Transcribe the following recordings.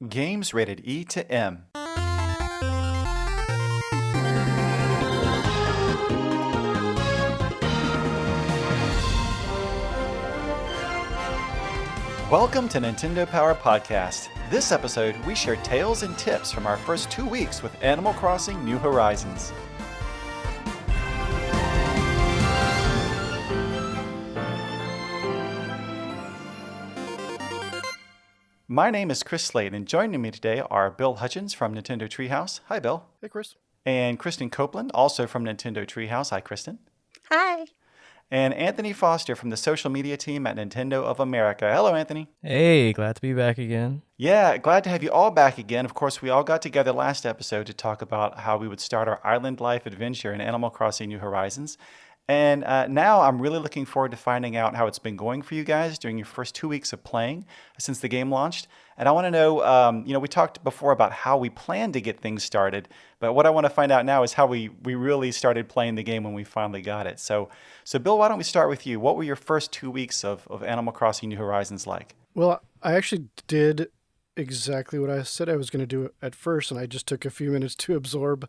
Games rated E to M. Welcome to Nintendo Power Podcast. This episode, we share tales and tips from our first 2 weeks with Animal Crossing New Horizons. My name is Chris Slade, and joining me today are Bill Hutchins from Nintendo Treehouse. Hi, Bill. Hey, Chris. And Kristen Copeland, also from Nintendo Treehouse. Hi, Kristen. Hi. And Anthony Foster from the social media team at Nintendo of America. Hello, Anthony. Hey, glad to be back again. Yeah, glad to have you all back again. Of course, we all got together last episode to talk about how we would start our island life adventure in Animal Crossing New Horizons. And now I'm really looking forward to finding out how it's been going for you guys during your first 2 weeks of playing since the game launched. And I want to know, we talked before about how we plan to get things started, but what I want to find out now is how we really started playing the game when we finally got it. So Bill, why don't we start with you? What were your first 2 weeks of Animal Crossing New Horizons like? Well, I actually did exactly what I said I was going to do at first, and I just took a few minutes to absorb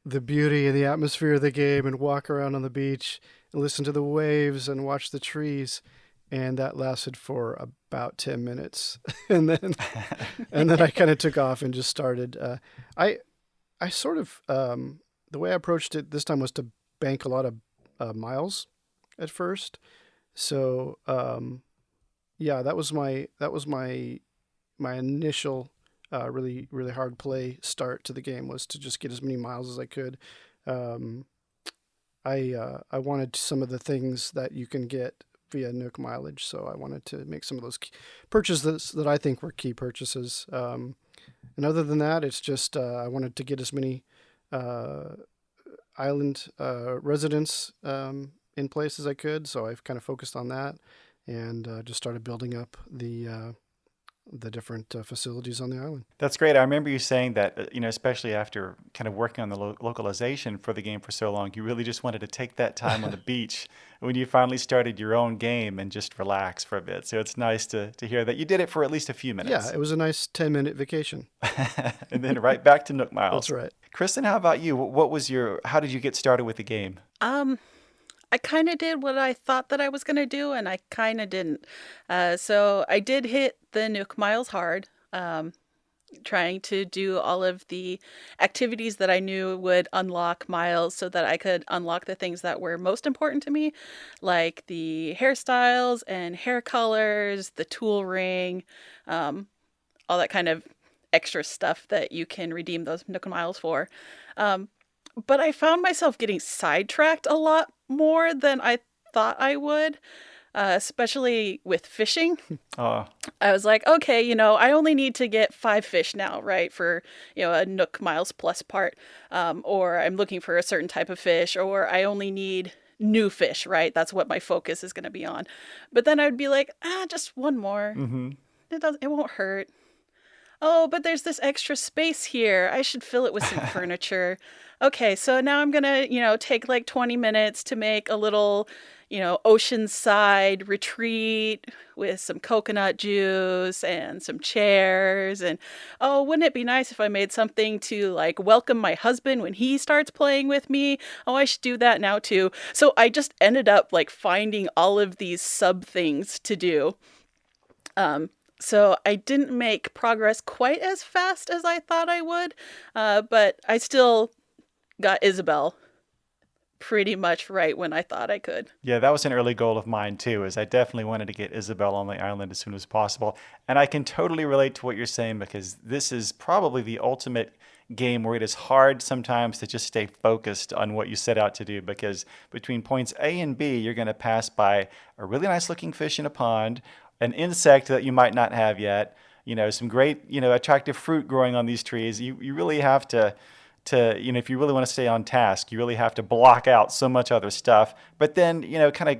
the beauty and the atmosphere of the game and walk around on the beach and listen to the waves and watch the trees. And that lasted for about 10 minutes. and then I kind of took off and just started. I sort of, the way I approached it this time was to bank a lot of miles at first. So, that was my initial really hard play start to the game, was to just get as many miles as I could. I wanted some of the things that you can get via Nook mileage, so I wanted to make some of those purchases that I think were key purchases. And other than that, it's just I wanted to get as many island residents in place as I could, so I've kind of focused on that and just started building up the different facilities on the island. That's great. I remember you saying that, especially after kind of working on the localization for the game for so long, you really just wanted to take that time on the beach when you finally started your own game and just relax for a bit. So it's nice to hear that you did it for at least a few minutes. Yeah, it was a nice 10-minute vacation. And then right back to Nook Miles. That's right. Kristen, how about you? How did you get started with the game? I kind of did what I thought that I was going to do, and I kind of didn't. So I did hit the Nook Miles hard, trying to do all of the activities that I knew would unlock miles so that I could unlock the things that were most important to me, like the hairstyles and hair colors, the tool ring, all that kind of extra stuff that you can redeem those Nook Miles for. But I found myself getting sidetracked a lot more than I thought I would, especially with fishing. I was like, okay, I only need to get 5 fish now, right, for, a Nook Miles Plus part. Or I'm looking for a certain type of fish, or I only need new fish, right? That's what my focus is going to be on. But then I would be like, just one more. Mm-hmm. It won't hurt. Oh, but there's this extra space here. I should fill it with some furniture. Okay, so now I'm going to, take like 20 minutes to make a little, oceanside retreat with some coconut juice and some chairs. And, oh, wouldn't it be nice if I made something to like welcome my husband when he starts playing with me? Oh, I should do that now too. So I just ended up like finding all of these sub things to do. So I didn't make progress quite as fast as I thought I would, but I still got Isabelle pretty much right when I thought I could. Yeah, that was an early goal of mine too, is I definitely wanted to get Isabelle on the island as soon as possible. And I can totally relate to what you're saying, because this is probably the ultimate game where it is hard sometimes to just stay focused on what you set out to do, because between points A and B, you're going to pass by a really nice looking fish in a pond, an insect that you might not have yet, some great, attractive fruit growing on these trees. You really have to, if you really want to stay on task, you really have to block out so much other stuff. But then, kind of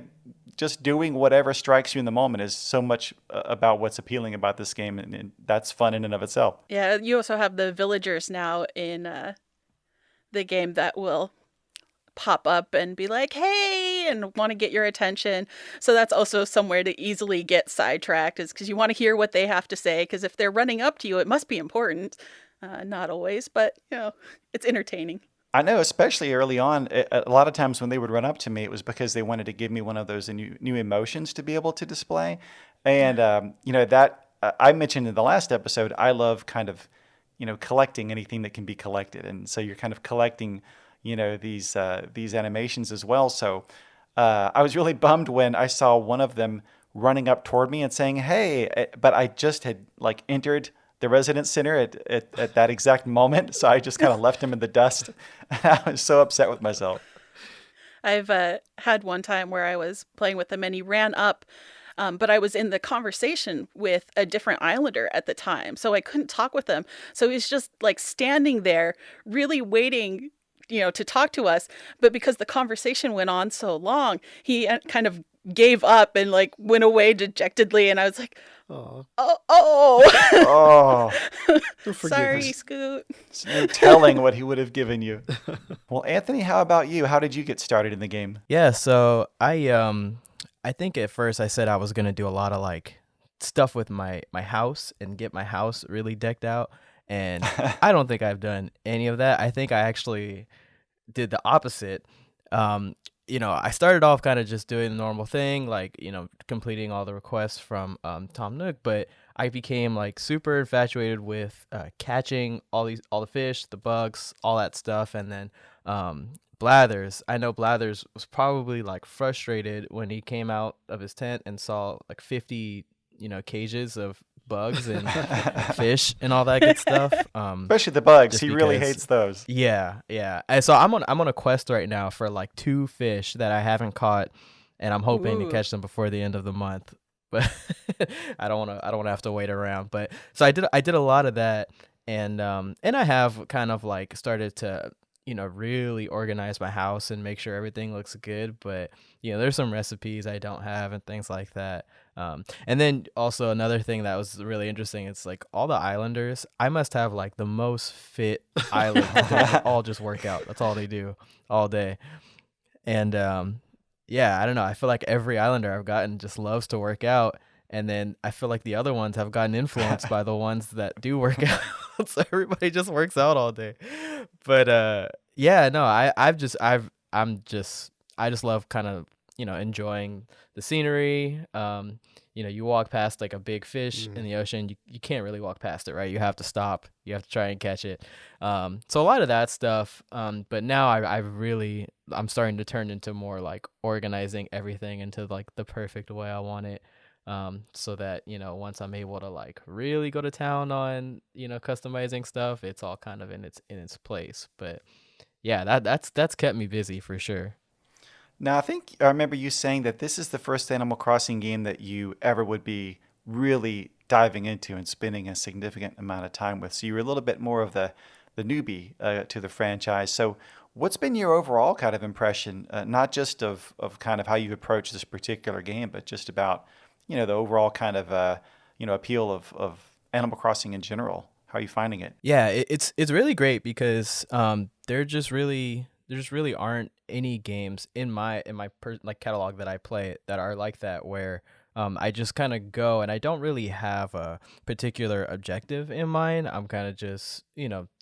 just doing whatever strikes you in the moment is so much about what's appealing about this game. And that's fun in and of itself. Yeah, you also have the villagers now in the game that will pop up and be like, hey, and want to get your attention. So that's also somewhere to easily get sidetracked, is because you want to hear what they have to say. Because if they're running up to you, it must be important. Not always, but it's entertaining. I know, especially early on, a lot of times when they would run up to me, it was because they wanted to give me one of those new emotions to be able to display. And, that I mentioned in the last episode, I love kind of, collecting anything that can be collected. And so you're kind of collecting, these animations as well. So I was really bummed when I saw one of them running up toward me and saying, hey, but I just had like entered the residence center at that exact moment. So I just kind of left him in the dust. I was so upset with myself. I've had one time where I was playing with him and he ran up, but I was in the conversation with a different Islander at the time, so I couldn't talk with him. So he's just like standing there, really waiting, to talk to us. But because the conversation went on so long, he kind of gave up and like went away dejectedly. And I was like, Oh, Oh, sorry, Scoot. it's no telling what he would have given you. Well, Anthony, how about you? How did you get started in the game? Yeah, so I think at first I said I was gonna do a lot of like stuff with my house and get my house really decked out. And I don't think I've done any of that. I think I actually did the opposite. I started off kind of just doing the normal thing, like, completing all the requests from Tom Nook, but I became like super infatuated with catching all the fish, the bugs, all that stuff. And then Blathers, I know Blathers was probably like frustrated when he came out of his tent and saw like 50, cages of bugs and fish and all that good stuff. Especially the bugs. Just He really because- hates those. Yeah. And so I'm on a quest right now for like 2 fish that I haven't caught, and I'm hoping Ooh. to catch them before the end of the month. But I don't want to have to wait around. But so I did a lot of that, and I have kind of like started to really organize my house and make sure everything looks good. But there's some recipes I don't have and things like that. And then also another thing that was really interesting, it's like all the Islanders, I must have like the most fit island. They all just work out. That's all they do all day. And I don't know. I feel like every Islander I've gotten just loves to work out. And then I feel like the other ones have gotten influenced by the ones that do work out. So everybody just works out all day. But I just love kind of, enjoying the scenery. You walk past like a big fish in the ocean, you can't really walk past it, right? You have to stop. You have to try and catch it. So a lot of that stuff. But now I'm starting to turn into more like organizing everything into like the perfect way I want it. So that, once I'm able to like really go to town on, customizing stuff, it's all kind of in its place. But yeah, that's kept me busy for sure. Now, I think I remember you saying that this is the first Animal Crossing game that you ever would be really diving into and spending a significant amount of time with. So you were a little bit more of the newbie to the franchise. So what's been your overall kind of impression, not just of kind of how you approach this particular game, but just about, the overall kind of, appeal of Animal Crossing in general? How are you finding it? Yeah, it's really great because there just really aren't any games in my like catalog that I play that are like that, where I just kind of go and I don't really have a particular objective in mind. I'm kind of just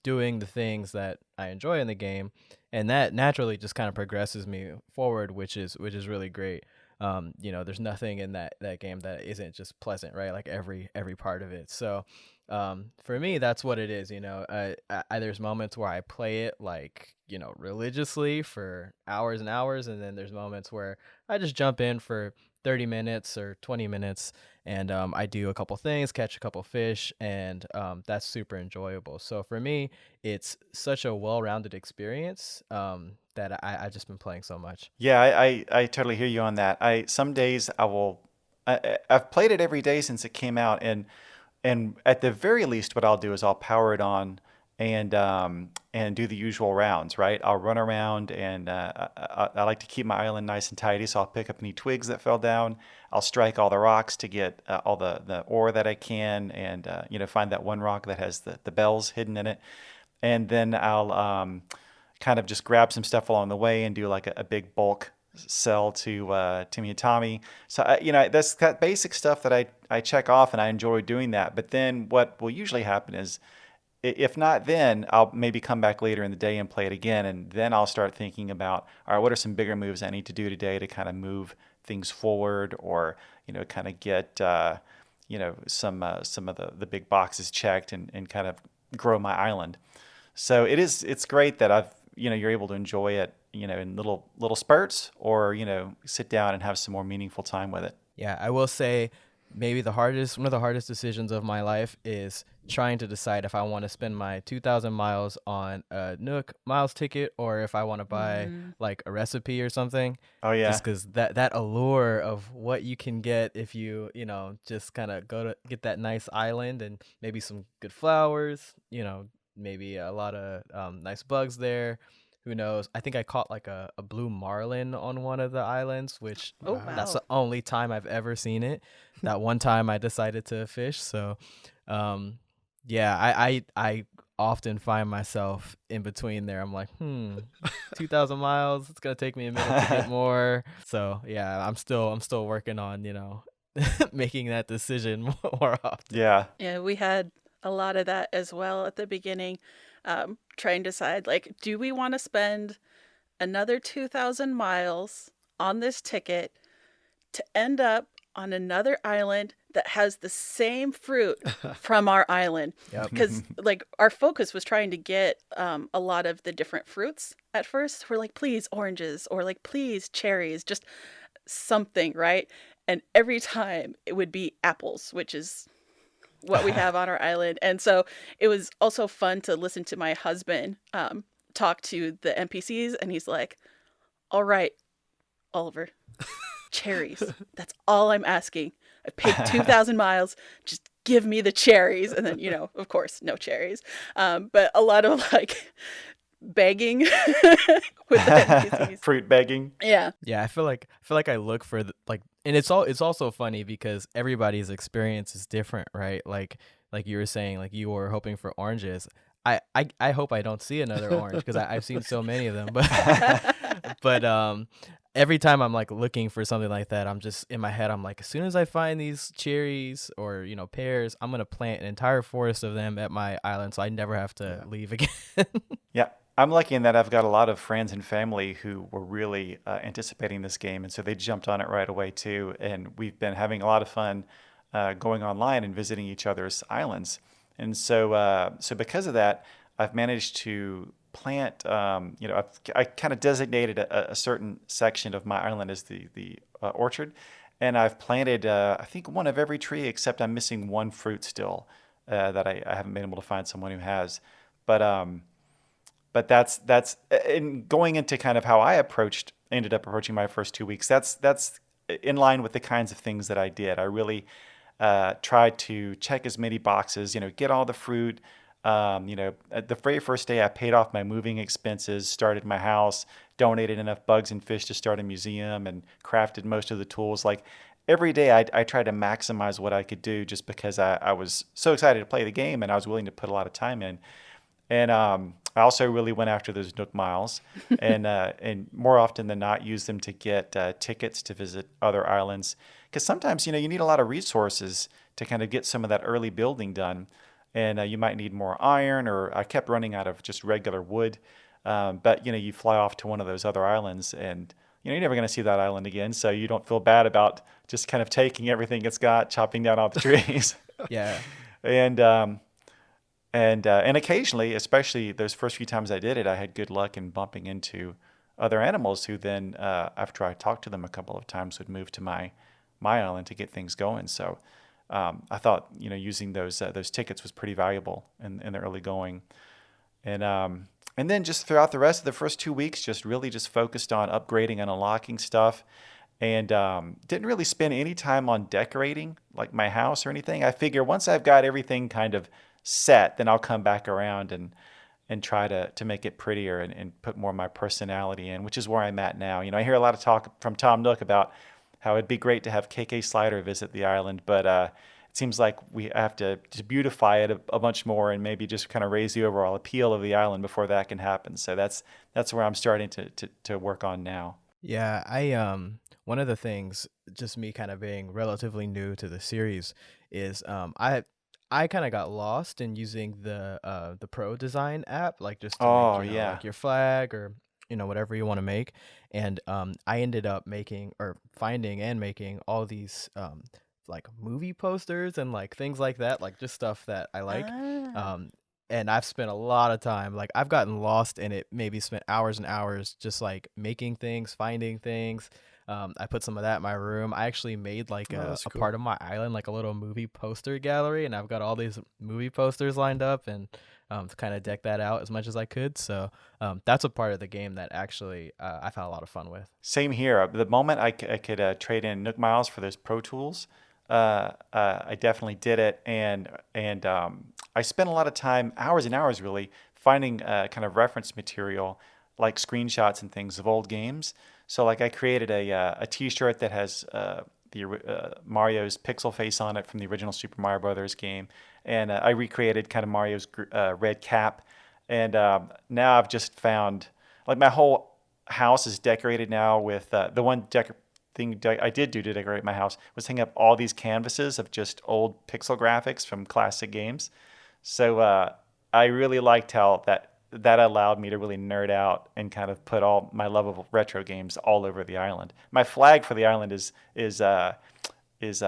doing the things that I enjoy in the game, and that naturally just kind of progresses me forward, which is really great. There's nothing in that game that isn't just pleasant, right? Like every part of it. So for me, that's what it is. There's moments where I play it like religiously for hours and hours, and then there's moments where I just jump in for 30 minutes or 20 minutes, and I do a couple things, catch a couple fish, and that's super enjoyable. So for me, it's such a well-rounded experience that I've just been playing so much. Yeah, I totally hear you on that. Some days I've played it every day since it came out, and at the very least, what I'll do is I'll power it on and do the usual rounds, right? I'll run around, and I like to keep my island nice and tidy, so I'll pick up any twigs that fell down. I'll strike all the rocks to get all the ore that I can, and find that one rock that has the bells hidden in it, and then I'll kind of just grab some stuff along the way and do like a big bulk sell to Miyatami. So that's that basic stuff that I check off, and I enjoy doing that. But then what will usually happen is, if not then, I'll maybe come back later in the day and play it again, and then I'll start thinking about, all right, what are some bigger moves I need to do today to kind of move things forward, or kind of get some of the big boxes checked, and kind of grow my island. So it's great that you're able to enjoy it in little spurts, or sit down and have some more meaningful time with it. Yeah, I will say maybe one of the hardest decisions of my life is trying to decide if I want to spend my 2,000 miles on a Nook Miles ticket, or if I want to buy like a recipe or something. Oh yeah. Just because that allure of what you can get if you just kind of go to get that nice island and maybe some good flowers, maybe a lot of nice bugs there. Who knows? I think I caught like a blue marlin on one of the islands, which Oh, that's wow. the only time I've ever seen it. That one time I decided to fish. So, yeah, I often find myself in between there. I'm like, 2,000 miles. It's gonna take me a minute to get more. So yeah, I'm still working on making that decision more often. Yeah. Yeah, we had a lot of that as well at the beginning. Trying to decide, like, do we want to spend another 2,000 miles on this ticket to end up on another island that has the same fruit from our island? Yep. Because, like, our focus was trying to get a lot of the different fruits at first. We're like, please, oranges, or like, please, cherries, just something, right? And every time it would be apples, which is what we have on our island. And so it was also fun to listen to my husband talk to the NPCs, and he's like, all right, Oliver, cherries. That's all I'm asking. I paid 2,000 miles. Just give me the cherries. And then, of course, no cherries. But a lot of like begging with the NPCs. Fruit begging. Yeah. Yeah, I feel like I look for and it's also funny because everybody's experience is different, right? Like you were saying, like you were hoping for oranges. I hope I don't see another orange because I've seen so many of them. But every time I'm like looking for something like that, I'm just in my head, I'm like, as soon as I find these cherries or pears, I'm gonna plant an entire forest of them at my island, so I never have to leave again. Yeah. I'm lucky in that I've got a lot of friends and family who were really anticipating this game, and so they jumped on it right away too. And we've been having a lot of fun going online and visiting each other's islands. And so because of that, I've managed to plant. I kind of designated a certain section of my island as the orchard, and I've planted I think one of every tree except I'm missing one fruit still that I haven't been able to find someone who has, but. But that's in going into kind of how I ended up approaching my first 2 weeks. That's in line with the kinds of things that I did. I really tried to check as many boxes, get all the fruit. At the very first day, I paid off my moving expenses, started my house, donated enough bugs and fish to start a museum, and crafted most of the tools. Like every day, I tried to maximize what I could do, just because I was so excited to play the game and I was willing to put a lot of time in. And I also really went after those Nook Miles, and more often than not, use them to get tickets to visit other islands. Because sometimes, you need a lot of resources to kind of get some of that early building done, and you might need more iron, or I kept running out of just regular wood. But you fly off to one of those other islands, and you're never going to see that island again, so you don't feel bad about just kind of taking everything it's got, chopping down all the trees. Yeah. And occasionally, especially those first few times I did it, I had good luck in bumping into other animals who then, after I talked to them a couple of times, would move to my island to get things going. So I thought, using those tickets was pretty valuable in the early going. And then just throughout the rest of the first 2 weeks, just really just focused on upgrading and unlocking stuff, and didn't really spend any time on decorating like my house or anything. I figure once I've got everything kind of set, then I'll come back around and try to make it prettier and put more of my personality in, which is where I'm at now. I hear a lot of talk from Tom Nook about how it'd be great to have KK Slider visit the island, but it seems like we have to beautify it a bunch more and maybe just kind of raise the overall appeal of the island before that can happen. So that's where I'm starting to work on now. Yeah, I one of the things, just me kind of being relatively new to the series, is I kind of got lost in using the Pro Design app, like just to make, Oh like yeah. your flag or whatever you want to make. And I ended up making or finding and making all these like movie posters and like things like that, like just stuff that I like. Ah. Um and I've spent a lot of time, like I've gotten lost in it, maybe spent hours and hours just like making things, finding things. I put some of that in my room. I actually made like Oh, a, that's a cool. part of my island, like a little movie poster gallery, and I've got all these movie posters lined up and to kind of deck that out as much as I could. So that's a part of the game that actually I've had a lot of fun with. Same here. The moment I could trade in Nook Miles for those Pro Tools, I definitely did it, and I spent a lot of time, hours and hours really, finding kind of reference material like screenshots and things of old games. So like I created a T-shirt that has Mario's pixel face on it from the original Super Mario Brothers game, and I recreated kind of Mario's red cap, and now I've just found like my whole house is decorated now with the one thing I did do to decorate my house was hang up all these canvases of just old pixel graphics from classic games. So I really liked how that allowed me to really nerd out and kind of put all my love of retro games all over the island. My flag for the island is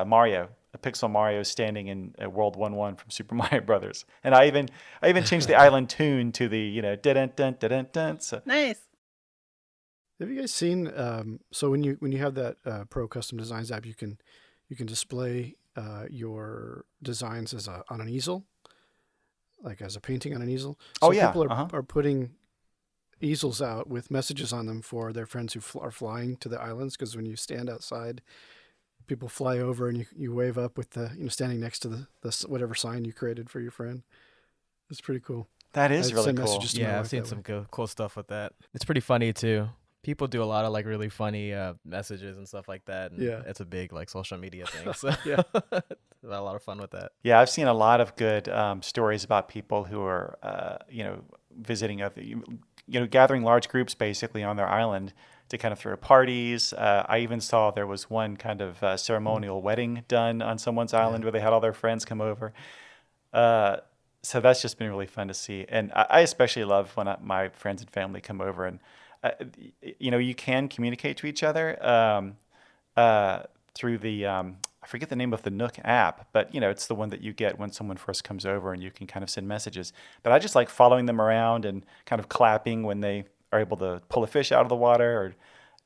Mario, a pixel Mario standing in World 1-1 from Super Mario Brothers, and I even changed the island tune to the dun dun dun dun dun. So Nice. Have you guys seen? So when you have that Pro Custom Designs app, you can display your designs on an easel, like as a painting on an easel. oh So yeah, people uh-huh. are putting easels out with messages on them for their friends who are flying to the islands. Because when you stand outside, people fly over and you wave up with the standing next to the whatever sign you created for your friend. It's pretty cool. That I is really send cool. messages to my Yeah, I've wife seen that way. some cool stuff with that. It's pretty funny too. People do a lot of like really funny messages and stuff like that, and Yeah, it's a big like social media thing. So yeah. I've had a lot of fun with that. Yeah, I've seen a lot of good stories about people who are, visiting other, gathering large groups basically on their island to kind of throw parties. I even saw there was one kind of Mm, ceremonial wedding done on someone's yeah. island where they had all their friends come over. Uh, so that's just been really fun to see, and I especially love when my friends and family come over and, uh, you can communicate to each other. Uh, through the I forget the name of the Nook app, but it's the one that you get when someone first comes over, and you can kind of send messages. But I just like following them around and kind of clapping when they are able to pull a fish out of the water,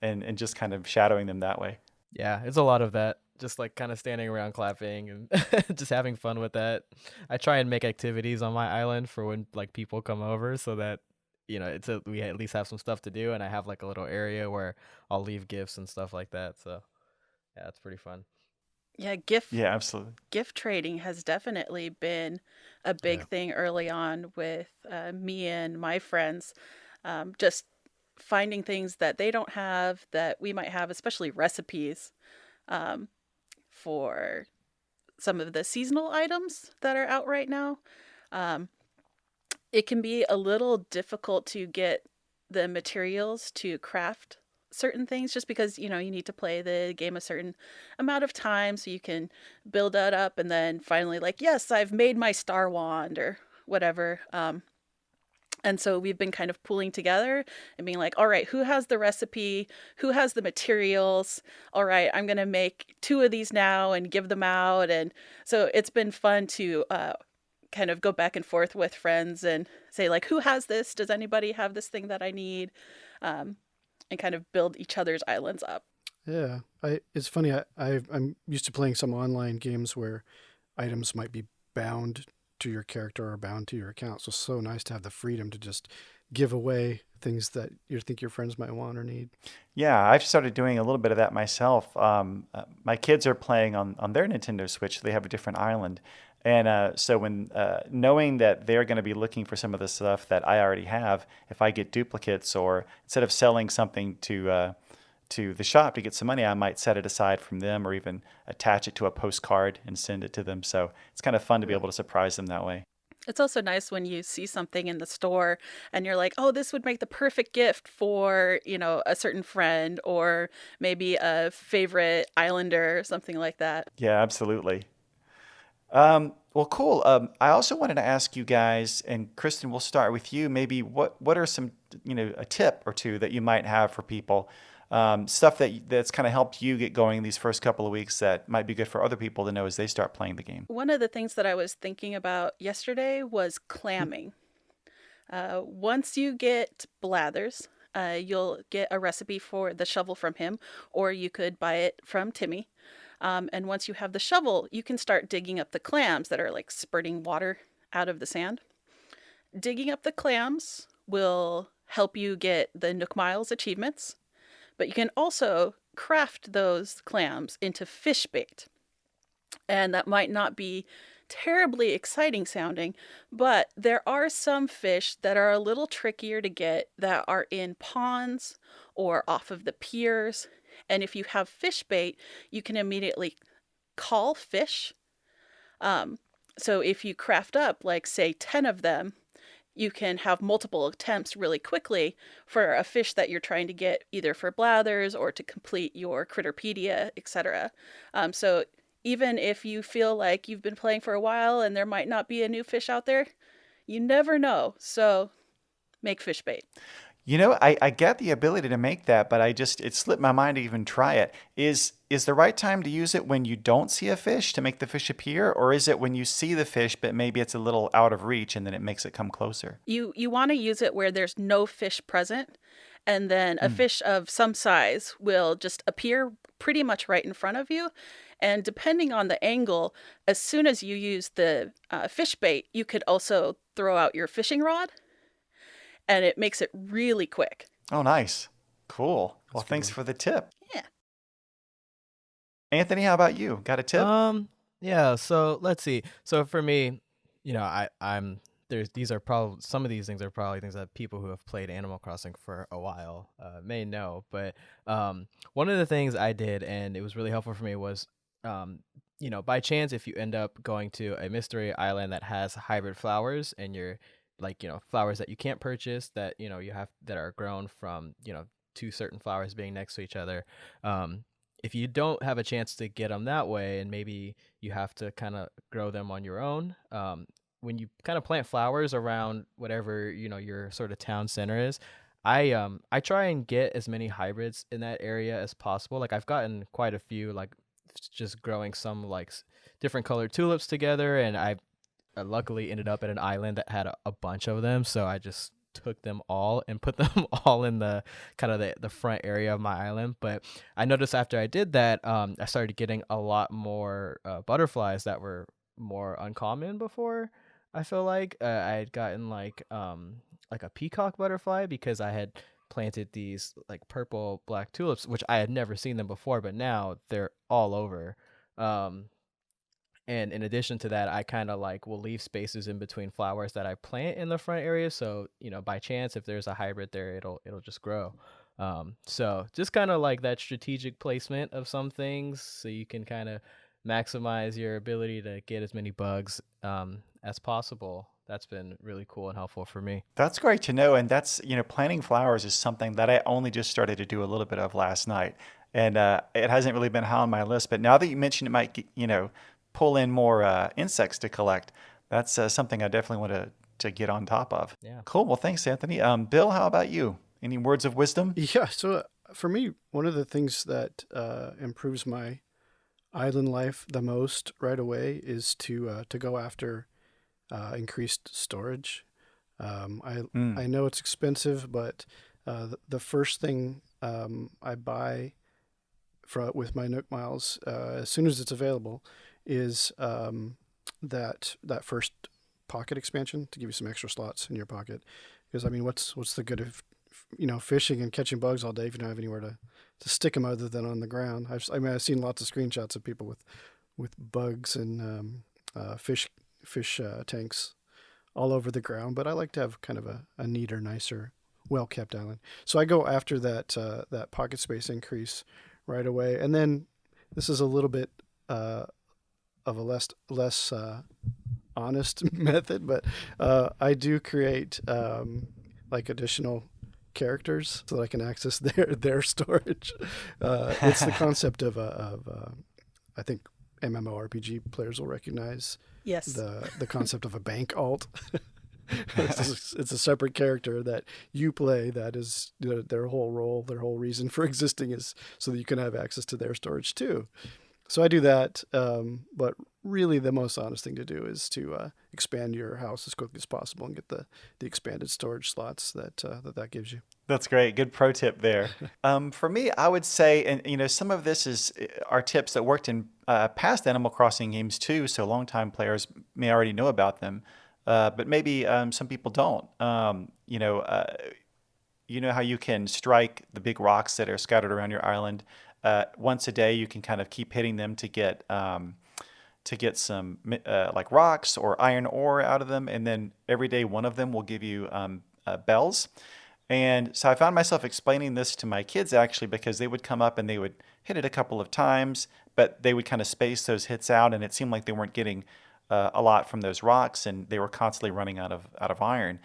and just kind of shadowing them that way. Yeah, it's a lot of that. Just like kind of standing around clapping and just having fun with that. I try and make activities on my island for when like people come over so that we at least have some stuff to do, and I have like a little area where I'll leave gifts and stuff like that. So yeah, it's pretty fun. Yeah, gift Yeah, absolutely. gift trading has definitely been a Yeah. big thing early on with me and my friends. Just finding things that they don't have that we might have, especially recipes um, for some of the seasonal items that are out right now. Um, it can be a little difficult to get the materials to craft certain things just because you need to play the game a certain amount of time so you can build that up and then finally like yes I've made my star wand or whatever. And so we've been kind of pooling together and being like, all right, who has the recipe? Who has the materials? All right, I'm going to make two of these now and give them out. And so it's been fun to kind of go back and forth with friends and say, like, who has this? Does anybody have this thing that I need? Um, and kind of build each other's islands up. Yeah, it's funny. I'm used to playing some online games where items might be bound to your character or bound to your account. So it's so nice to have the freedom to just give away things that you think your friends might want or need. Yeah, I've started doing a little bit of that myself. My kids are playing on their Nintendo Switch. They have a different island. And so when knowing that they're going to be looking for some of the stuff that I already have, if I get duplicates or instead of selling something to the shop to get some money, I might set it aside from them or even attach it to a postcard and send it to them. So it's kind of fun to be able to surprise them that way. It's also nice when you see something in the store and you're like, oh, this would make the perfect gift for, a certain friend or maybe a favorite islander or something like that. Yeah, absolutely. Well, cool. I also wanted to ask you guys, and Kristen, we'll start with you. Maybe what are some, a tip or two that you might have for people, stuff that's kind of helped you get going these first couple of weeks that might be good for other people to know as they start playing the game. One of the things that I was thinking about yesterday was clamming. Once you get Blathers, you'll get a recipe for the shovel from him, or you could buy it from Timmy. And once you have the shovel, you can start digging up the clams that are like spurting water out of the sand. Digging up the clams will help you get the Nook Miles achievements, but you can also craft those clams into fish bait. And that might not be terribly exciting sounding, but there are some fish that are a little trickier to get that are in ponds or off of the piers. And if you have fish bait, you can immediately call fish. So if you craft up, like, say, 10 of them, you can have multiple attempts really quickly for a fish that you're trying to get, either for Blathers or to complete your Critterpedia, etc. So even if you feel like you've been playing for a while and there might not be a new fish out there, you never know. So make fish bait. I get the ability to make that, but it slipped my mind to even try it. Is the right time to use it when you don't see a fish to make the fish appear, or is it when you see the fish, but maybe it's a little out of reach and then it makes it come closer? You want to use it where there's no fish present, and then a fish of some size will just appear pretty much right in front of you. And depending on the angle, as soon as you use the fish bait, you could also throw out your fishing rod, and it makes it really quick. Oh, nice. Cool. Well, thanks for the tip. Yeah. Anthony, how about you? Got a tip? Yeah, so let's see. So for me, these are probably, some of these things are probably things that people who have played Animal Crossing for a while may know, but one of the things I did, and it was really helpful for me, was by chance, if you end up going to a mystery island that has hybrid flowers, and you're like, flowers that you can't purchase, that you have, that are grown from two certain flowers being next to each other, if you don't have a chance to get them that way, and maybe you have to kind of grow them on your own, when you kind of plant flowers around whatever your sort of town center is, I try and get as many hybrids in that area as possible. Like, I've gotten quite a few, like just growing some like different colored tulips together, and I luckily ended up at an island that had a bunch of them, so I just took them all and put them all in the kind of the front area of my island. But I noticed after I did that, I started getting a lot more butterflies that were more uncommon before. I feel like I had gotten like a peacock butterfly, because I had planted these like purple black tulips, which I had never seen them before, but now they're all over. And in addition to that, I kind of like will leave spaces in between flowers that I plant in the front area. So, by chance, if there's a hybrid there, it'll just grow. So just kind of like that strategic placement of some things, so you can kind of maximize your ability to get as many bugs as possible. That's been really cool and helpful for me. That's great to know. And that's, planting flowers is something that I only just started to do a little bit of last night. And it hasn't really been high on my list. But now that you mentioned it might, pull in more insects to collect, that's something I definitely want to get on top of. Yeah. Cool. Well, thanks, Anthony. Bill, how about you? Any words of wisdom? Yeah, so for me, one of the things that improves my island life the most right away is to go after increased storage. I know it's expensive, but the first thing I buy with my Nook Miles, as soon as it's available, is that first pocket expansion to give you some extra slots in your pocket. Because what's the good of fishing and catching bugs all day if you don't have anywhere to stick them other than on the ground? I've seen lots of screenshots of people with bugs and fish tanks all over the ground, but I like to have kind of a neater, nicer well kept island. So I go after that pocket space increase right away, and then this is a little bit of a less honest method, but I do create like additional characters so that I can access their storage. It's the concept of I think MMORPG players will recognize Yes. the concept of a bank alt. It's a separate character that you play. That is their whole role, their whole reason for existing is so that you can have access to their storage too. So I do that, but really the most honest thing to do is to expand your house as quickly as possible and get the expanded storage slots that gives you. That's great. Good pro tip there. For me, I would say, and some of this are tips that worked in past Animal Crossing games too. So longtime players may already know about them, but maybe some people don't. You know how you can strike the big rocks that are scattered around your island. Once a day, you can kind of keep hitting them to get some like rocks or iron ore out of them, and then every day one of them will give you bells. And so I found myself explaining this to my kids actually because they would come up and they would hit it a couple of times, but they would kind of space those hits out, and it seemed like they weren't getting a lot from those rocks, and they were constantly running out of iron.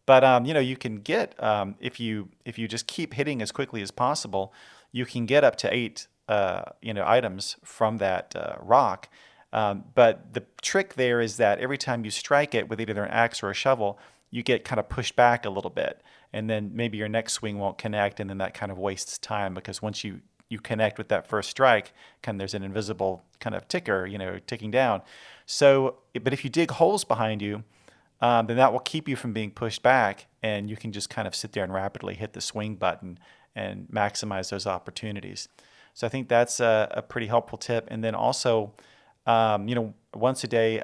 But you can get if you just keep hitting as quickly as possible, you can get up to 8 items from that rock. But the trick there is that every time you strike it with either an axe or a shovel, you get kind of pushed back a little bit, and then maybe your next swing won't connect, and then that kind of wastes time because once you connect with that first strike, there's an invisible kind of ticker, ticking down. So, but if you dig holes behind you, then that will keep you from being pushed back, and you can just kind of sit there and rapidly hit the swing button and maximize those opportunities. So I think that's a pretty helpful tip. And then also, once a day,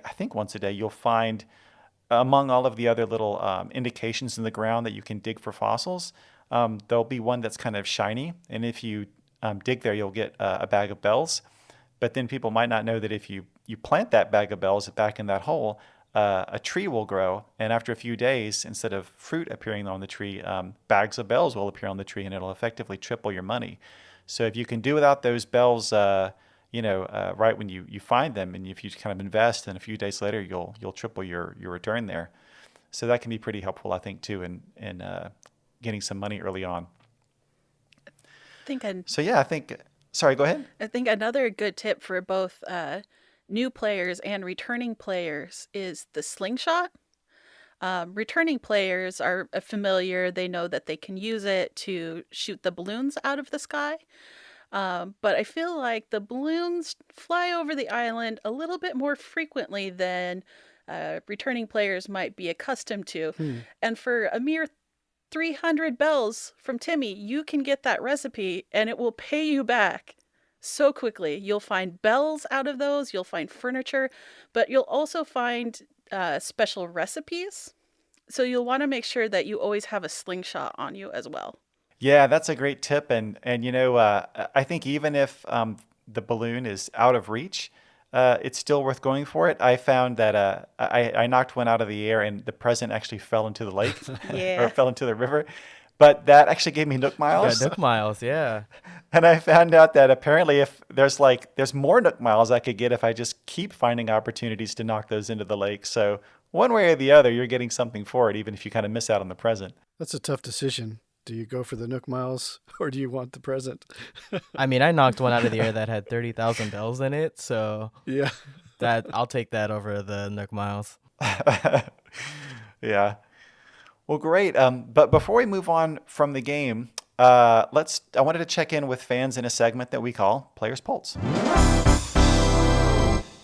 you'll find among all of the other little indications in the ground that you can dig for fossils, there'll be one that's kind of shiny. And if you dig there, you'll get a bag of bells. But then people might not know that if you plant that bag of bells back in that hole, a tree will grow, and after a few days, instead of fruit appearing on the tree, bags of bells will appear on the tree, and it'll effectively triple your money. So if you can do without those bells, right when you find them, and if you kind of invest, and a few days later, you'll triple your return there. So that can be pretty helpful, I think, too, in getting some money early on. Sorry, go ahead. I think another good tip for both new players and returning players is the slingshot. Returning players are familiar. They know that they can use it to shoot the balloons out of the sky. But I feel like the balloons fly over the island a little bit more frequently than returning players might be accustomed to. And for a mere 300 bells from Timmy, you can get that recipe and it will pay you back so quickly. You'll find bells out of those, you'll find furniture, but you'll also find special recipes. So you'll want to make sure that you always have a slingshot on you as well. Yeah, that's a great tip. And I think even if the balloon is out of reach, it's still worth going for it. I found that I knocked one out of the air and the present actually fell into the lake or fell into the river. But that actually gave me Nook Miles. Yeah, Nook Miles, yeah. And I found out that apparently if there's more Nook Miles I could get if I just keep finding opportunities to knock those into the lake. So one way or the other, you're getting something for it, even if you kind of miss out on the present. That's a tough decision. Do you go for the Nook Miles or do you want the present? I mean, I knocked one out of the air that had 30,000 bells in it, so yeah, I'll take that over the Nook Miles. Yeah. Well, great. But before we move on from the game, I wanted to check in with fans in a segment that we call Players Pulse.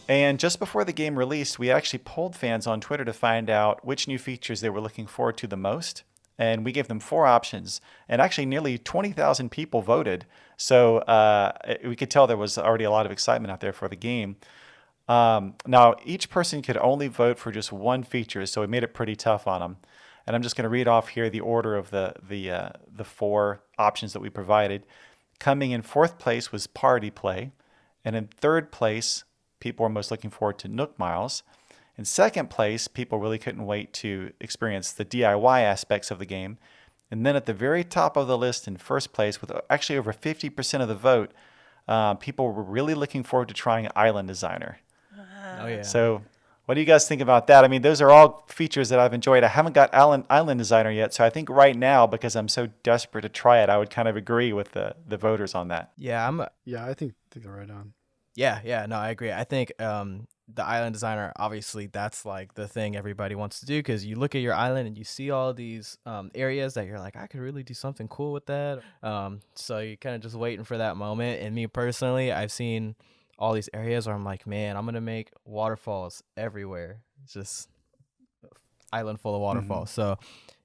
And just before the game released, we actually polled fans on Twitter to find out which new features they were looking forward to the most. And we gave them 4 options, and actually nearly 20,000 people voted. So we could tell there was already a lot of excitement out there for the game. Now, each person could only vote for just one feature, so we made it pretty tough on them. And I'm just going to read off here the order of the 4 options that we provided. Coming in 4th place was Party Play, and in 3rd place, people were most looking forward to Nook Miles. In 2nd place, people really couldn't wait to experience the DIY aspects of the game. And then at the very top of the list in first place, with actually over 50% of the vote, people were really looking forward to trying Island Designer. Oh yeah. So what do you guys think about that? I mean, those are all features that I've enjoyed. I haven't got Island Designer yet, so I think right now, because I'm so desperate to try it, I would kind of agree with the voters on that. Yeah, Yeah, I think they're right on. yeah, no, I agree. I think the island designer, obviously, that's like the thing everybody wants to do, because you look at your island and you see all these areas that you're like, I could really do something cool with that. So you're kind of just waiting for that moment. And me personally, I've seen all these areas where I'm like, man, I'm gonna make waterfalls everywhere. It's just island full of waterfalls. So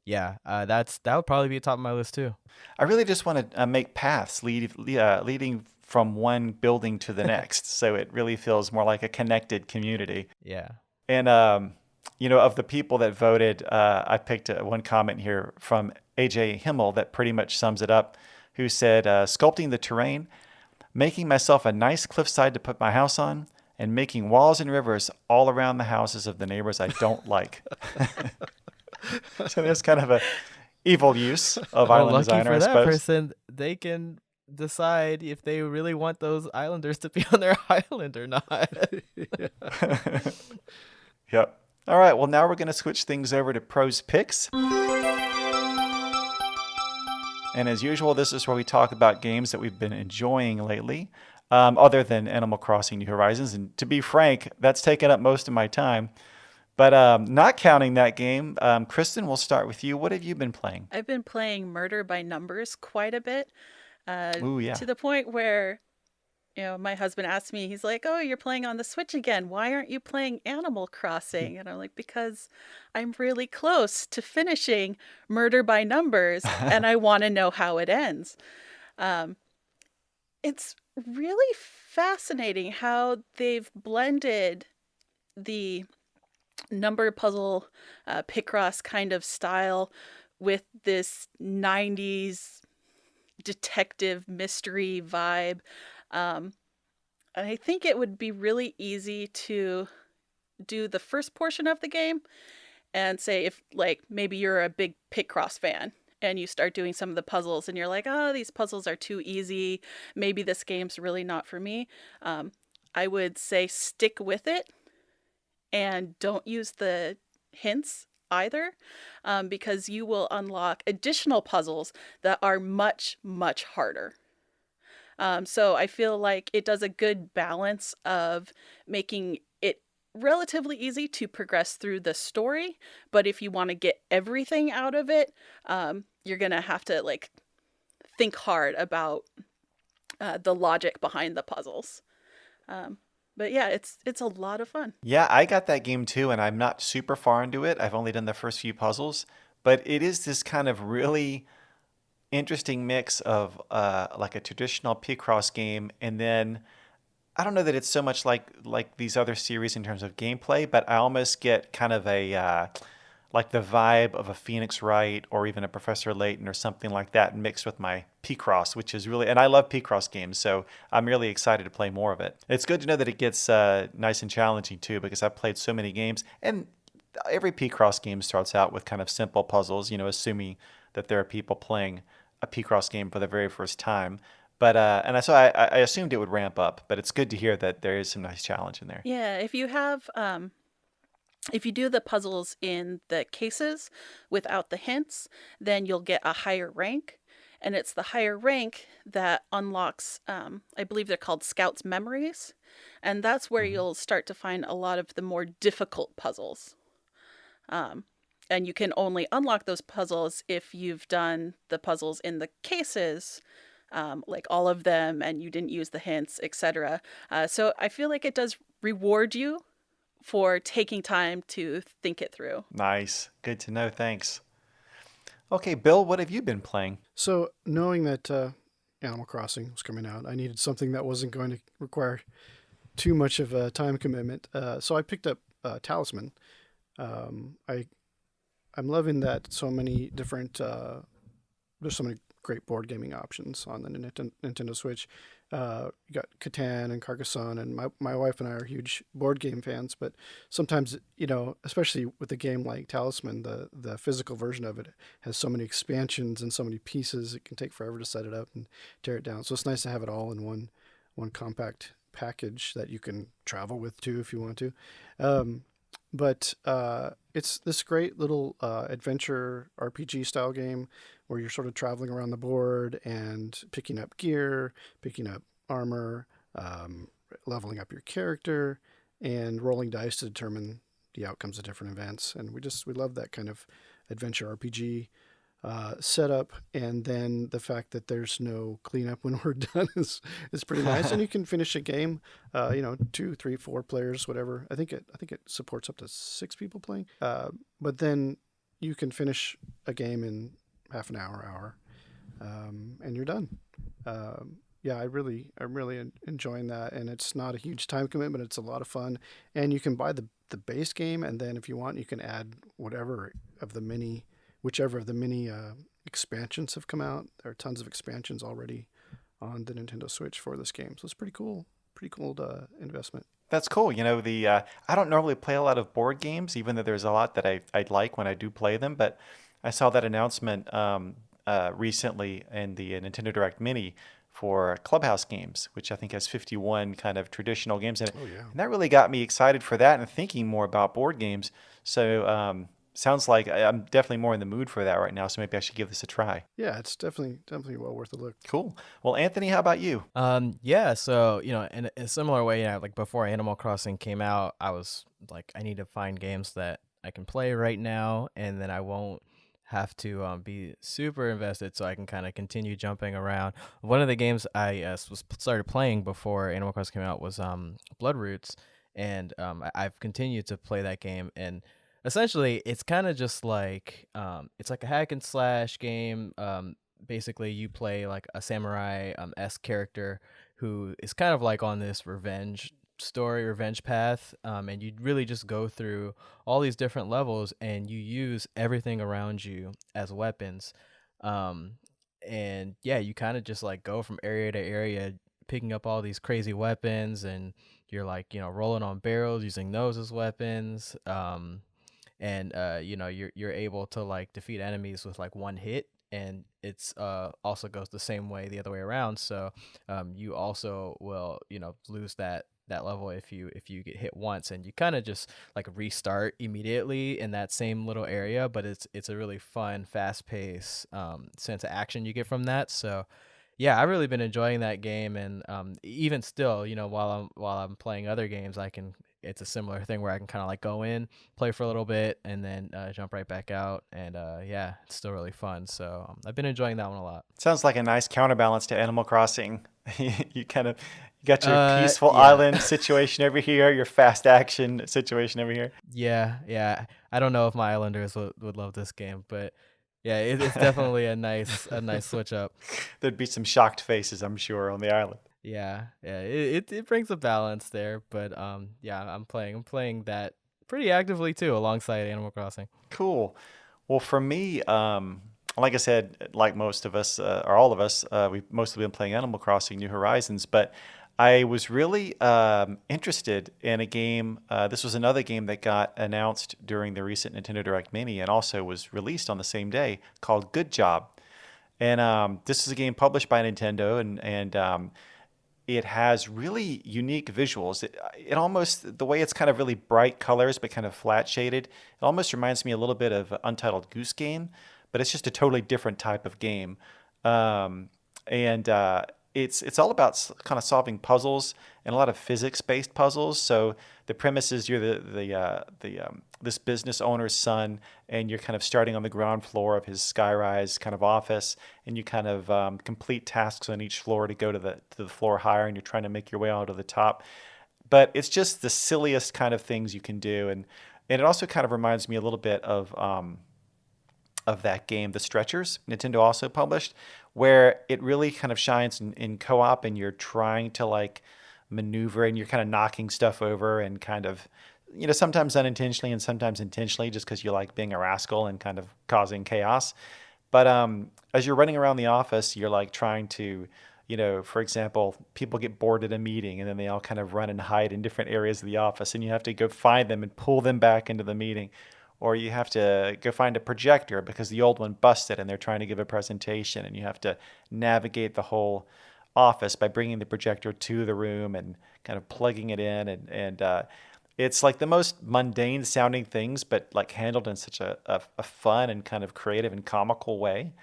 yeah, that would probably be top of my list too. I really just want to make paths leading from one building to the next, so it really feels more like a connected community. Yeah. And of the people that voted, I picked one comment here from AJ Himmel that pretty much sums it up, who said, sculpting the terrain, making myself a nice cliffside to put my house on, and making walls and rivers all around the houses of the neighbors I don't like. So there's kind of a evil use of Well, Island lucky Designer, for I that suppose. person, they can decide if they really want those islanders to be on their island or not. Yep. All right. Well, now we're going to switch things over to Pros Picks. And as usual, this is where we talk about games that we've been enjoying lately, other than Animal Crossing New Horizons. And to be frank, that's taken up most of my time. But not counting that game, Kristen, we'll start with you. What have you been playing? I've been playing Murder by Numbers quite a bit, Ooh, yeah. to the point where, my husband asked me, he's like, "Oh, you're playing on the Switch again. Why aren't you playing Animal Crossing?" And I'm like, "Because I'm really close to finishing Murder by Numbers, and I want to know how it ends." It's really fascinating how they've blended the number puzzle Picross kind of style with this 90s detective mystery vibe. And I think it would be really easy to do the first portion of the game and say, if like maybe you're a big Picross fan and you start doing some of the puzzles and you're like, oh, these puzzles are too easy, maybe this game's really not for me. I would say stick with it and don't use the hints either, because you will unlock additional puzzles that are much, much harder. So I feel like it does a good balance of making it relatively easy to progress through the story, but if you want to get everything out of it, you're gonna have to like think hard about the logic behind the puzzles. But yeah, it's a lot of fun. Yeah, I got that game too, and I'm not super far into it. I've only done the first few puzzles, but it is this kind of really interesting mix of like a traditional Picross game, and then I don't know that it's so much like these other series in terms of gameplay, but I almost get kind of a like the vibe of a Phoenix Wright or even a Professor Layton or something like that mixed with my Picross, which is really, and I love Picross games, so I'm really excited to play more of it. It's good to know that it gets nice and challenging too, because I've played so many games, and every Picross game starts out with kind of simple puzzles, assuming that there are people playing a Picross game for the very first time. But so I assumed it would ramp up, but it's good to hear that there is some nice challenge in there. Yeah, if you have if you do the puzzles in the cases without the hints, then you'll get a higher rank. And it's the higher rank that unlocks, I believe they're called Scout's Memories. And that's where you'll start to find a lot of the more difficult puzzles. And you can only unlock those puzzles if you've done the puzzles in the cases, like all of them, and you didn't use the hints, etc. So I feel like it does reward you for taking time to think it through. Nice. Good to know. Thanks. Okay, Bill, what have you been playing? So knowing that Animal Crossing was coming out, I needed something that wasn't going to require too much of a time commitment. So I picked up Talisman. I'm loving that so many different, there's so many great board gaming options on the Nintendo Switch. You got Catan and Carcassonne, and my wife and I are huge board game fans. But sometimes, especially with a game like Talisman, the physical version of it has so many expansions and so many pieces. It can take forever to set it up and tear it down. So it's nice to have it all in one compact package that you can travel with too if you want to. But it's this great little adventure RPG style game where you're sort of traveling around the board and picking up gear, picking up armor, leveling up your character, and rolling dice to determine the outcomes of different events. And we love that kind of adventure RPG setup. And then the fact that there's no cleanup when we're done is pretty nice. And you can finish a game, 2, 3, 4 players, whatever. I think it supports up to 6 people playing. But then you can finish a game in half an hour, and you're done. Yeah, I'm really enjoying that, and it's not a huge time commitment. It's a lot of fun, and you can buy the base game, and then if you want, you can add whichever of the mini expansions have come out. There are tons of expansions already on the Nintendo Switch for this game, so it's pretty cool investment. That's cool. I don't normally play a lot of board games, even though there's a lot that I like when I do play them. But I saw that announcement recently in the Nintendo Direct Mini for Clubhouse Games, which I think has 51 kind of traditional games in it. Oh yeah. And that really got me excited for that and thinking more about board games. So sounds like I'm definitely more in the mood for that right now. So maybe I should give this a try. Yeah, it's definitely well worth a look. Cool. Well, Anthony, how about you? Yeah, so in a similar way, like before Animal Crossing came out, I was like, I need to find games that I can play right now, and then I won't have to be super invested, so I can kind of continue jumping around. One of the games I started playing before Animal Crossing came out was Bloodroots, and I've continued to play that game, and essentially it's kind of just like it's like a hack and slash game. Basically you play like a samurai esque character who is kind of like on this revenge path, and you really just go through all these different levels and you use everything around you as weapons. And yeah, you kind of just like go from area to area picking up all these crazy weapons, and you're like rolling on barrels using those as weapons. And you're able to like defeat enemies with like one hit, and it's also goes the same way the other way around. So you also will lose that level if you get hit once, and you kind of just like restart immediately in that same little area. But it's a really fun, fast pace sense of action you get from that. So yeah, I've really been enjoying that game, and even still, while I'm playing other games, it's a similar thing where I can kind of like go in, play for a little bit, and then jump right back out. And yeah, it's still really fun. So I've been enjoying that one a lot. Sounds like a nice counterbalance to Animal Crossing. You got your peaceful island situation over here, your fast action situation over here. Yeah. I don't know if my Islanders would love this game, but yeah, it's definitely a nice switch up. There'd be some shocked faces, I'm sure, on the island. Yeah. It brings a balance there, but yeah, I'm playing that pretty actively too, alongside Animal Crossing. Cool. Well, for me, like I said, like most of us, or all of us, we've mostly been playing Animal Crossing New Horizons, but I was really interested in a game. This was another game that got announced during the recent Nintendo Direct Mini and also was released on the same day, called Good Job. And this is a game published by Nintendo, and it has really unique visuals. It almost, the way it's kind of really bright colors but kind of flat shaded, it almost reminds me a little bit of Untitled Goose Game, but it's just a totally different type of game. And it's all about kind of solving puzzles and a lot of physics-based puzzles. So the premise is you're this business owner's son, and you're kind of starting on the ground floor of his skyrise kind of office, and you kind of complete tasks on each floor to go to the floor higher, and you're trying to make your way onto the top. But it's just the silliest kind of things you can do, and it also kind of reminds me a little bit of that game, The Stretchers, Nintendo also published, where it really kind of shines in co-op, and you're trying to like maneuver, and you're kind of knocking stuff over, and kind of, sometimes unintentionally and sometimes intentionally, just because you like being a rascal and kind of causing chaos. But as you're running around the office, you're like trying to For example, people get bored at a meeting and then they all kind of run and hide in different areas of the office, and you have to go find them and pull them back into the meeting. Or you have to go find a projector because the old one busted and they're trying to give a presentation, and you have to navigate the whole office by bringing the projector to the room and kind of plugging it in. And it's like the most mundane sounding things, but like handled in such a fun and kind of creative and comical way.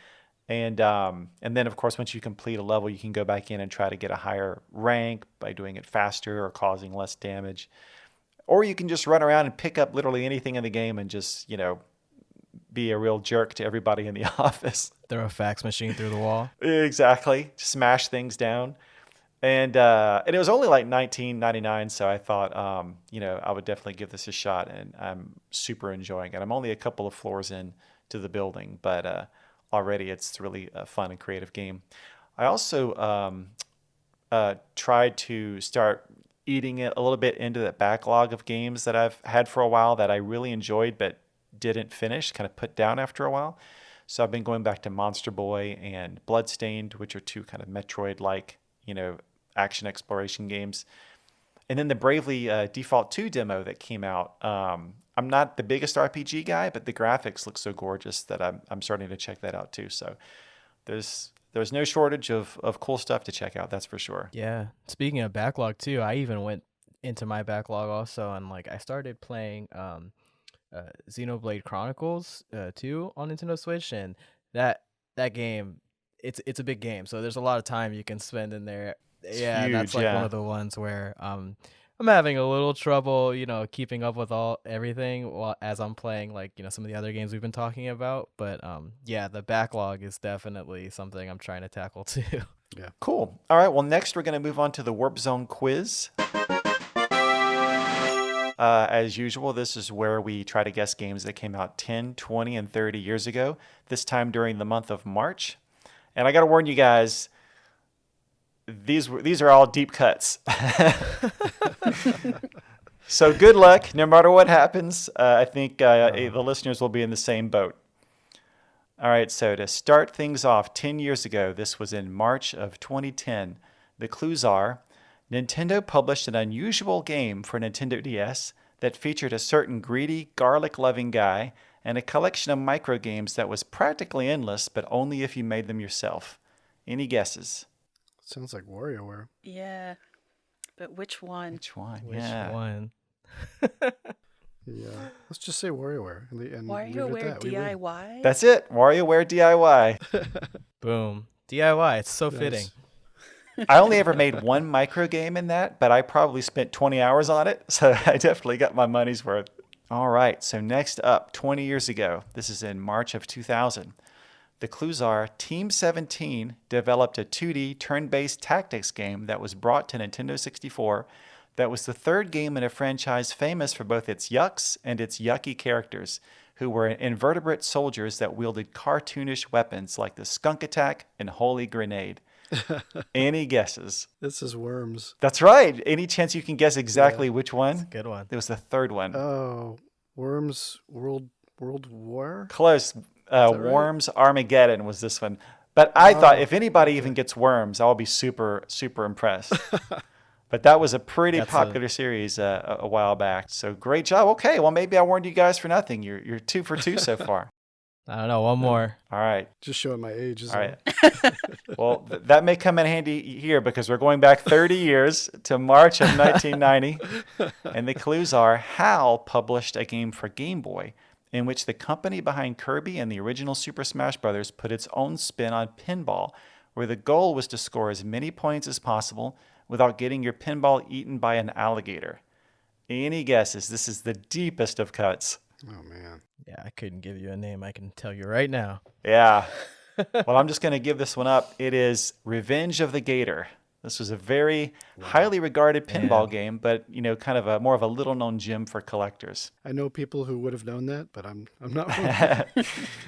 And then, of course, once you complete a level, you can go back in and try to get a higher rank by doing it faster or causing less damage. Or you can just run around and pick up literally anything in the game and just, be a real jerk to everybody in the office. Throw a fax machine through the wall. Exactly. Smash things down. And it was only like $19.99, so I thought, I would definitely give this a shot, and I'm super enjoying it. I'm only a couple of floors in to the building, but already it's really a fun and creative game. I also tried to start eating it a little bit into the backlog of games that I've had for a while that I really enjoyed but didn't finish, kind of put down after a while. So I've been going back to Monster Boy and Bloodstained, which are two kind of Metroid-like, action exploration games. And then the Bravely Default 2 demo that came out. I'm not the biggest RPG guy, but the graphics look so gorgeous that I'm starting to check that out too. So there's no shortage of cool stuff to check out, that's for sure. Yeah. Speaking of backlog too, I even went into my backlog also, and I started playing Xenoblade Chronicles 2 on Nintendo Switch, and that game, it's a big game, so there's a lot of time you can spend in there. Yeah, huge, that's one of the ones where I'm having a little trouble, keeping up with everything as I'm playing some of the other games we've been talking about. But yeah, the backlog is definitely something I'm trying to tackle too. Yeah. Cool. All right. Well, next we're going to move on to the Warp Zone quiz. As usual, this is where we try to guess games that came out 10, 20, and 30 years ago, this time during the month of March. And I got to warn you guys, these are all deep cuts. So good luck, no matter what happens. I think the listeners will be in the same boat. All right, so to start things off, 10 years ago, this was in March of 2010. The clues are: Nintendo published an unusual game for Nintendo DS that featured a certain greedy, garlic-loving guy and a collection of micro games that was practically endless, but only if you made them yourself. Any guesses? Sounds like WarioWare. Yeah. But which one? Which one? Which Yeah. one? Yeah. Let's just say WarioWare. And leave it WarioWare at that. We win. DIY? That's it. WarioWare DIY. Boom. DIY. It's so Nice. fitting. I only ever made one micro game in that, but I probably spent 20 hours on it, so I definitely got my money's worth. All right, so next up, 20 years ago, this is in March of 2000. The clues are: Team 17 developed a 2D turn-based tactics game that was brought to Nintendo 64 that was the third game in a franchise famous for both its yucks and its yucky characters, who were invertebrate soldiers that wielded cartoonish weapons like the Skunk Attack and Holy Grenade. Any guesses? This is Worms. That's right. Any chance you can guess exactly which one? Good one. It was the third one. Oh, Worms World War? Close. right? Worms Armageddon was this one. But I thought if anybody even gets Worms, I'll be super, super impressed. But that was a pretty popular series a while back. So great job. Okay, well, maybe I warned you guys for nothing. You're 2 for 2 so far. I don't know. One more. All right. Just showing my age. All right. Well, that may come in handy here because we're going back 30 years to March of 1990. And the clues are: HAL published a game for Game Boy in which the company behind Kirby and the original Super Smash Bros. Put its own spin on pinball, where the goal was to score as many points as possible without getting your pinball eaten by an alligator. Any guesses? This is the deepest of cuts. Oh, man. Yeah, I couldn't give you a name. I can tell you right now. Yeah. Well, I'm just going to give this one up. It is Revenge of the Gator. This was a very highly regarded pinball game, but kind of more of a little known gem for collectors. I know people who would have known that, but I'm not one.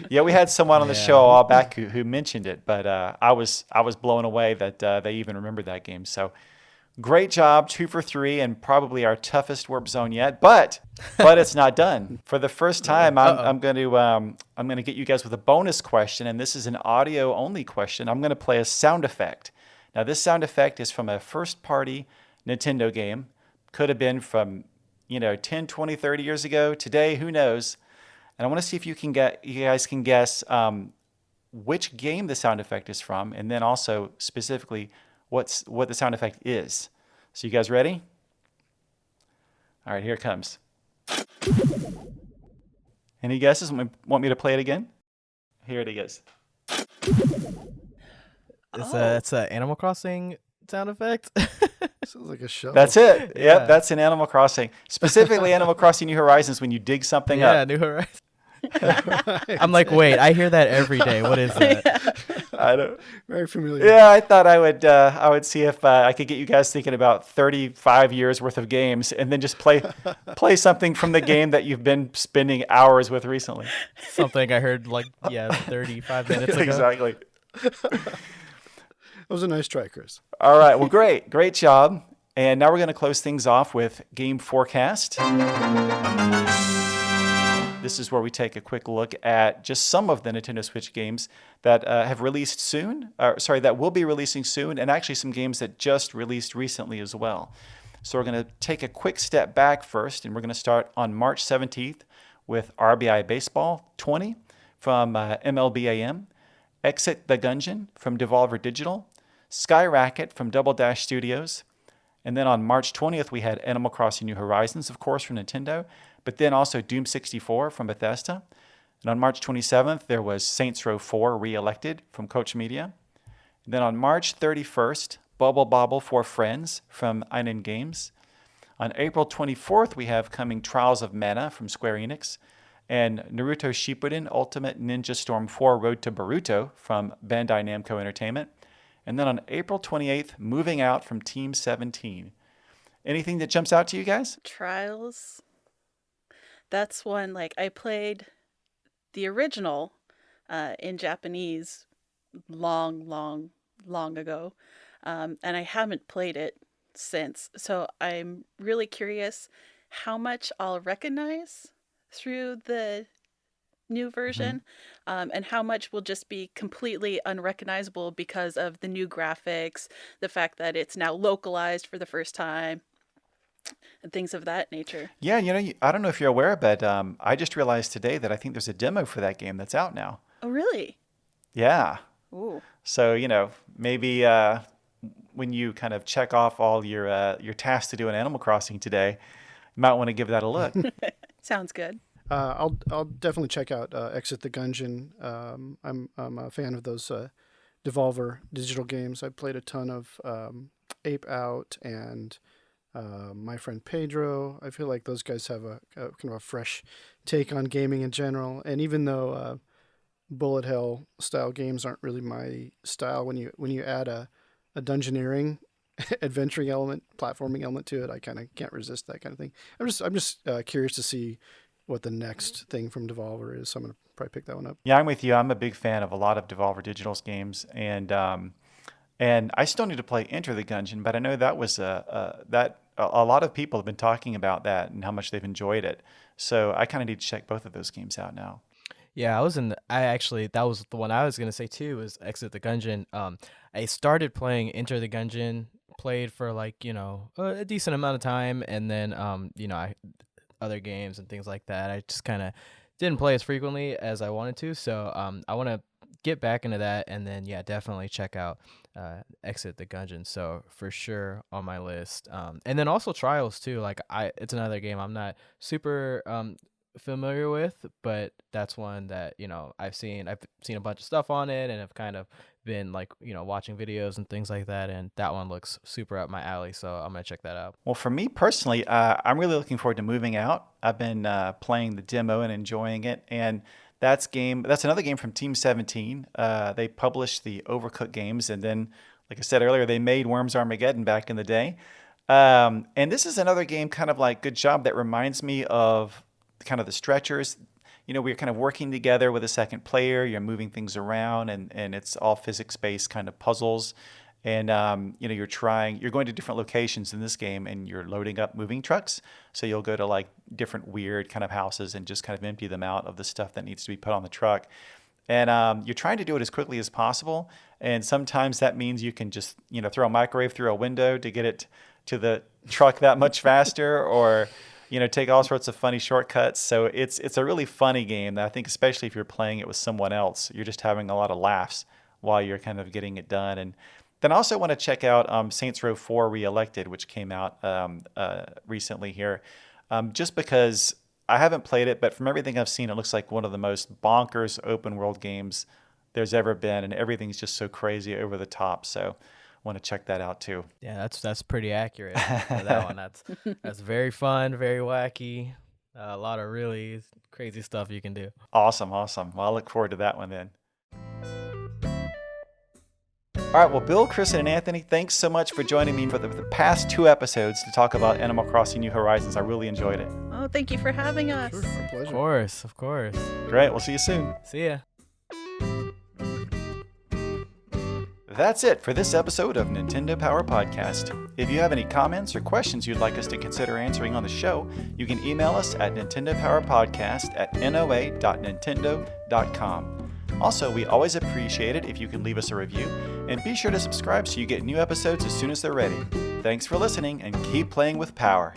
Yeah, we had someone on the show a while back who mentioned it, but I was blown away that they even remembered that game. So great job, 2 for 3, and probably our toughest Warp Zone yet. But it's not done. For the first time, I'm going to get you guys with a bonus question, and this is an audio only question. I'm going to play a sound effect. Now, this sound effect is from a first-party Nintendo game. Could have been from, 10, 20, 30 years ago. Today, who knows? And I want to see if you guys can guess which game the sound effect is from, and then also specifically what the sound effect is. So you guys ready? All right, here it comes. Any guesses? Want me to play it again? Here it is. It's a Animal Crossing sound effect. Sounds like a show. That's it. Yeah. Yep, that's an Animal Crossing. Specifically Animal Crossing New Horizons when you dig something Yeah, up. New Horizons. I'm like, wait, I hear that every day. What is that? I don't. Very familiar. Yeah, I thought I would see if I could get you guys thinking about 35 years worth of games and then just play something from the game that you've been spending hours with recently. Something I heard 35 minutes ago. Exactly. That was a nice try, Chris. All right. Well, great job. And now we're going to close things off with game forecast. This is where we take a quick look at just some of the Nintendo Switch games that have released soon, that will be releasing soon, and actually some games that just released recently as well. So we're going to take a quick step back first, and we're going to start on March 17th with RBI Baseball 20 from MLBAM, Exit the Gungeon from Devolver Digital, Skyracket from Double Dash Studios, and then on March 20th we had Animal Crossing New Horizons, of course, from Nintendo, but then also Doom 64 from Bethesda. And on March 27th, there was Saints Row 4 Re-Elected from Koch Media. And then on March 31st, Bubble Bobble for Friends from Einen Games. On April 24th, we have coming Trials of Mana from Square Enix. And Naruto Shippuden Ultimate Ninja Storm 4 Road to Boruto from Bandai Namco Entertainment. And then on April 28th, Moving Out from Team 17. Anything that jumps out to you guys? Trials. That's one, I played the original in Japanese long ago, and I haven't played it since. So I'm really curious how much I'll recognize through the new version, and how much will just be completely unrecognizable because of the new graphics, the fact that it's now localized for the first time, and things of that nature. Yeah, I don't know if you're aware, but I just realized today that I think there's a demo for that game that's out now. Oh, really? Yeah. Ooh. So, maybe when you kind of check off all your tasks to do in Animal Crossing today, you might want to give that a look. Sounds good. I'll definitely check out Exit the Gungeon. I'm a fan of those Devolver Digital games. I played a ton of Ape Out and My Friend Pedro. I feel like those guys have a kind of a fresh take on gaming in general. And even though bullet hell style games aren't really my style, when you add a dungeoneering, adventuring element, platforming element to it, I kind of can't resist that kind of thing. I'm just curious to see what the next thing from Devolver is. So I'm gonna probably pick that one up. Yeah, I'm with you. I'm a big fan of a lot of Devolver Digital's games, and I still need to play Enter the Gungeon, but I know that was a lot of people have been talking about that and how much they've enjoyed it. So I kind of need to check both of those games out now. Yeah, that was the one I was gonna say too, was Exit the Gungeon. I started playing Enter the Gungeon, played for a decent amount of time, and then other games and things like that. I just kind of didn't play as frequently as I wanted to, so I want to get back into that, and then definitely check out Exit the Gungeon. So for sure on my list, and then also Trials too. It's another game I'm not super familiar with, but that's one that I've seen a bunch of stuff on it, and have kind of been watching videos and things like that, and that one looks super up my alley, so I'm gonna check that out. Well, for me personally, I'm really looking forward to Moving Out. I've been playing the demo and enjoying it, and that's another game from Team 17. They published the Overcooked games, and then, like I said earlier, they made Worms Armageddon back in the day. And this is another game, kind of like Good Job, that reminds me of kind of the Stretchers. We're kind of working together with a second player. You're moving things around, and it's all physics-based kind of puzzles. And you're going to different locations in this game, and you're loading up moving trucks. So you'll go to different weird kind of houses and just kind of empty them out of the stuff that needs to be put on the truck. And you're trying to do it as quickly as possible. And sometimes that means you can just, throw a microwave through a window to get it to the truck that much faster, or, take all sorts of funny shortcuts. So it's a really funny game that I think, especially if you're playing it with someone else, you're just having a lot of laughs while you're kind of getting it done. And then I also want to check out Saints Row 4 Reelected, which came out recently here, just because I haven't played it, but from everything I've seen, it looks like one of the most bonkers open world games there's ever been, and everything's just so crazy over the top. So I want to check that out too. Yeah, that's pretty accurate for that one. That's very fun, very wacky. A lot of really crazy stuff you can do. Awesome. Well, I look forward to that one then. All right, well, Bill, Kristen, and Anthony, thanks so much for joining me for the past 2 episodes to talk about Animal Crossing New Horizons. I really enjoyed it. Oh, thank you for having us. Sure, our pleasure. Of course. Great, we'll see you soon. See ya. That's it for this episode of Nintendo Power Podcast. If you have any comments or questions you'd like us to consider answering on the show, you can email us at nintendopowerpodcast@noa.nintendo.com. Also, we always appreciate it if you can leave us a review, and be sure to subscribe so you get new episodes as soon as they're ready. Thanks for listening, and keep playing with power.